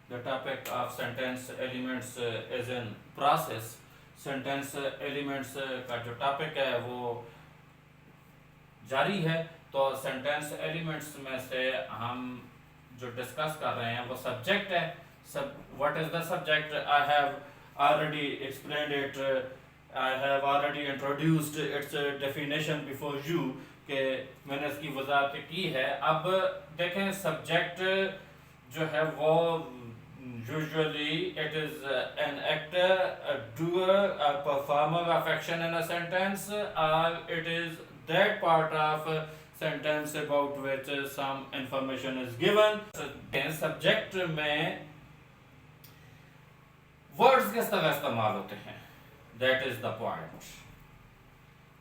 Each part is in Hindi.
The topic of sentence elements is in process. Sentence elements का जो topic है वो जारी है। तो sentence elements में से हम जो discuss कर रहे हैं वो subject है। What is the subject? I have already explained it. I have already introduced its definition before you कि मैंने इसकी वजाहत की है। अब देखें subject जो है वो usually it is an actor, a doer, a performer of action in a sentence, or it is that part of a sentence about which some information is given. Subject में words किस तरह इस्तेमाल होते हैं, that is the point.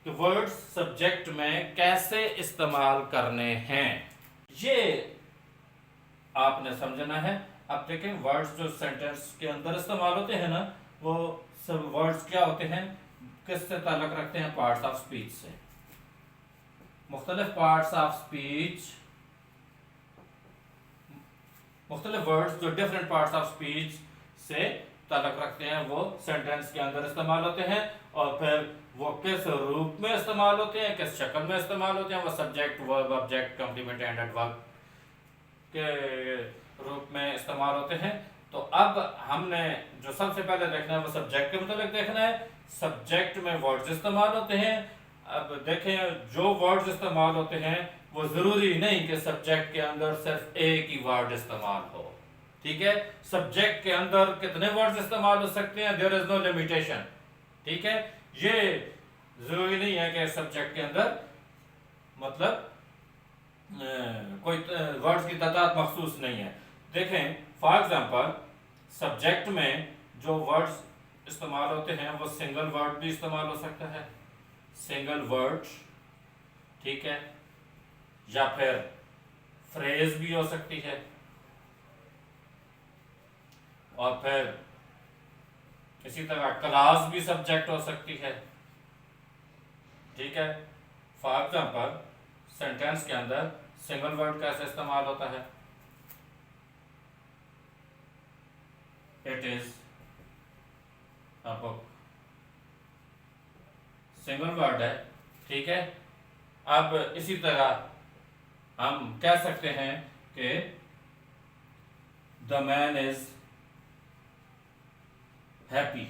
कि words subject में कैसे इस्तेमाल करने हैं ये आपने समझना है। अब देखें वर्ड्स जो सेंटेंस के अंदर इस्तेमाल होते हैं ना, वो सब वर्ड्स क्या होते हैं, किससे ताल्लुक रखते हैं, पार्ट्स ऑफ स्पीच से। मुख्तलिफ पार्ट्स ऑफ स्पीच, मुख्तलिफ वर्ड्स जो डिफरेंट पार्ट्स ऑफ स्पीच से ताल्लुक रखते हैं वो सेंटेंस के अंदर इस्तेमाल होते हैं। और फिर वो किस रूप में इस्तेमाल होते हैं, किस शक्ल में इस्तेमाल होते हैं, वो subject, verb, object, complement and adverb के रूप में इस्तेमाल होते हैं। तो अब हमने जो सबसे पहले देखना है वो सब्जेक्ट के मतलब देखना है। सब्जेक्ट में वर्ड्स इस्तेमाल होते हैं। अब देखें जो वर्ड्स इस्तेमाल होते हैं वो जरूरी नहीं कि सब्जेक्ट के अंदर सिर्फ एक ही वर्ड इस्तेमाल हो, ठीक है। सब्जेक्ट के अंदर कितने वर्ड्स इस्तेमाल हो सकते हैं, देयर इज नो लिमिटेशन, ठीक है। ये जरूरी नहीं है कि सब्जेक्ट के अंदर मतलब कोई वर्ड्स की तादाद मखसूस नहीं है। देखें फॉर एग्जांपल सब्जेक्ट में जो वर्ड्स इस्तेमाल होते हैं वो सिंगल वर्ड भी इस्तेमाल हो सकता है, सिंगल वर्ड, ठीक है, या फिर फ्रेज भी हो सकती है, और फिर इसी तरह क्लास भी सब्जेक्ट हो सकती है, ठीक है। फॉर एग्जांपल सेंटेंस के अंदर सिंगल वर्ड कैसे इस्तेमाल होता है, it is a book, single word है, ठीक है। अब इसी तरह हम कह सकते हैं कि द मैन इज हैप्पी।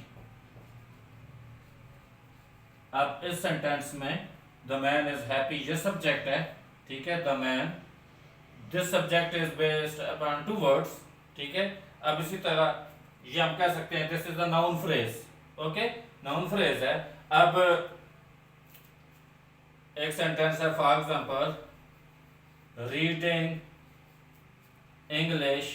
अब इस सेंटेंस में द मैन इज हैप्पी ये सब्जेक्ट है, ठीक है। The man, this subject is based upon two words, ठीक है। अब इसी तरह ये हम कह सकते हैं this is the noun phrase, okay, noun phrase है। अब एक सेंटेंस है for example reading English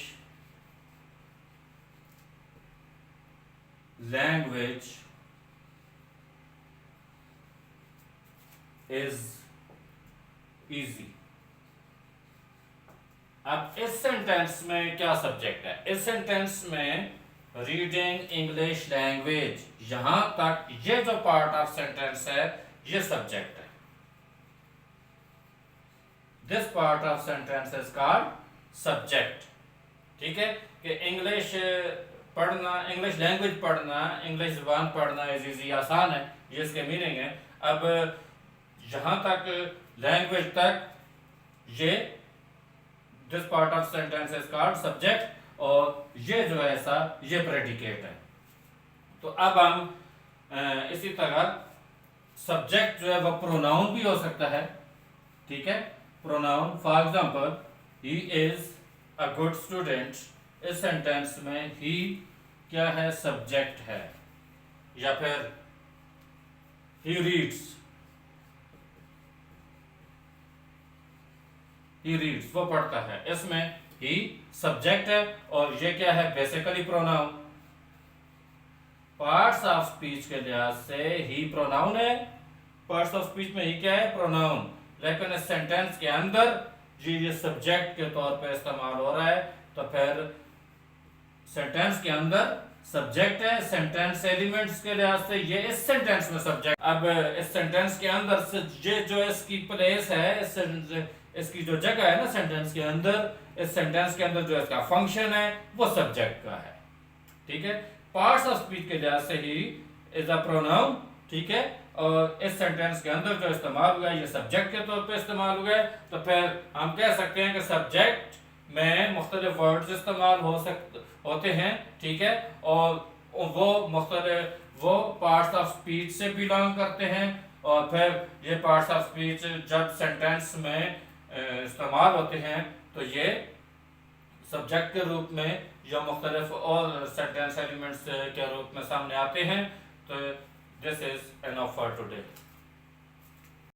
language is easy. अब इस सेंटेंस में क्या सब्जेक्ट है, इस सेंटेंस में रीडिंग इंग्लिश लैंग्वेज, यहां तक ये जो पार्ट ऑफ सेंटेंस है ये सब्जेक्ट है। This part of sentence is called subject, ठीक है। कि इंग्लिश पढ़ना, इंग्लिश लैंग्वेज पढ़ना, इंग्लिश ज़बान पढ़ना इज इजी, आसान है, ये इसके मीनिंग है। अब जहां तक लैंग्वेज तक ये this part of sentence is called subject, और ये जो है ऐसा ये प्रेडिकेट है। तो अब हम इसी तरह सब्जेक्ट जो है वो प्रोनाउन भी हो सकता है, ठीक है। Pronoun for example he is a good student, इस सेंटेंस में ही क्या है, सब्जेक्ट है। या फिर ही रीड्स, ही रीड्स वो पढ़ता है, इसमें ही सब्जेक्ट है और ये क्या है, basically pronoun. Parts of speech के लिहाज से ही प्रोनाउन है, पार्ट्स ऑफ स्पीच में ही क्या है, प्रोनाउन। लेकिन इस सेंटेंस के अंदर ये सब्जेक्ट के तौर पे इस्तेमाल हो रहा है, तो फिर सेंटेंस के अंदर सब्जेक्ट है। सेंटेंस एलिमेंट्स के लिहाज से ये इस सेंटेंस में सब्जेक्ट। अब इस सेंटेंस के अंदर ये जो इसकी प्लेस है, इसकी जो जगह है ना सेंटेंस के अंदर, इस सेंटेंस के अंदर जो इसका फंक्शन है वो सब्जेक्ट का है। ठीक है, पार्ट्स ऑफ स्पीच के लिहाज से ही इज अ प्रोनाउन। ठीक है, और इस सेंटेंस के अंदर जो इस्तेमाल हुआ है ये सब्जेक्ट के तौर पे इस्तेमाल हुआ है, तो फिर हम कह सकते हैं कि सब्जेक्ट में मुख्तलिफ वर्ड्स इस्तेमाल होते हैं। ठीक है, और वो पार्ट्स ऑफ स्पीच से बिलोंग करते हैं, और फिर ये पार्ट्स ऑफ स्पीच जब सेंटेंस में इस्तेमाल होते हैं तो ये सब्जेक्ट के रूप में या मुख्तलिफ और सेंटेंस एलिमेंट्स के रूप में सामने आते हैं। तो this is enough for today.